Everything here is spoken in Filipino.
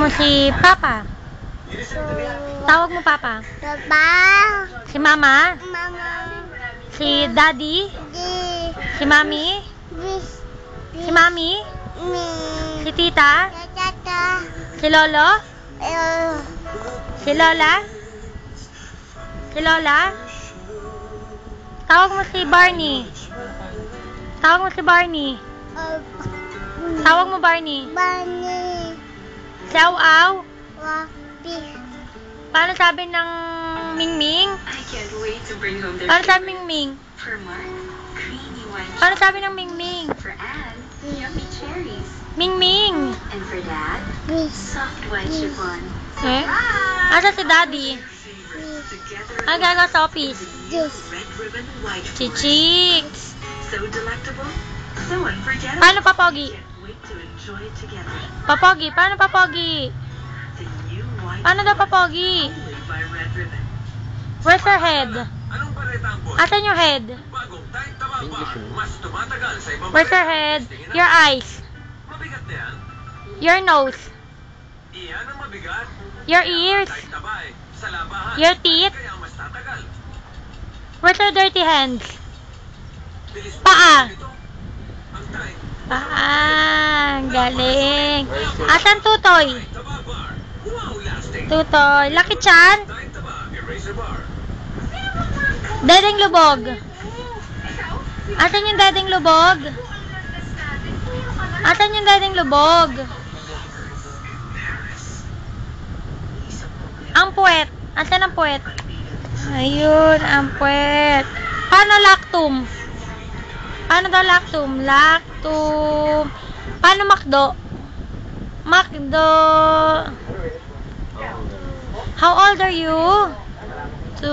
mo si Papa. Tawag mo Papa. Papa. Si Mama. Mama. Si Daddy. Di. Si Mami. Bis. Si Mami. Mi. Si Tita. Tata. Si Lolo. El. Si Lola. Si Lola. Tawag mo si Barney. Tawag mo si Barney. Tawag mo Barney. Bani. Si Aw-Aw. Wapi. Paano sabi ng Mingming? I can't wait to bring home their Paano sabi favorite. Mingming? For Mark, creamy white Paano sabi chocolate. ng Mingming? For Anne, yummy cherries. Mingming. And for Dad, Bis. soft white chiffon. Eh? Asa si Daddy? Together Ay, gaga sa office. Dis. red ribbon white Si Cheeks. So delectable, so unforgettable. Paano Papogi? Can't wait to enjoy it together. Papogi, paano Papogi? The new white Paano daw Papogi? only by Red Ribbon. Where's your head? Anong balita ang boy? Asan yung head? Bagong Tide Tababa, mas tumatagal sa ibang Where's your head? Your eyes. Mabigat na yan. Your nose. Iyan ang mabigat. Your ears. Tide Tabay, sa labahan. Your teeth. Kaya mas tatagal. Where's your dirty hands? Bilis pa Paa. ito. Ang Tide Ang galing. Asan tutoy? Taba Bar. Wow, lasting. Tutoy. Lucky Chan. Tide Taba, Eraser Bar. Dedeng Lubog. Asan yung Dedeng Lubog? Asan yung Dedeng Lubog? Ang puwet. Asan ang puwet? Ayun, ang puwet. Paano lactum? Paano daw lactum? Lactum. Paano Macdo? Macdo. How old are you? 2.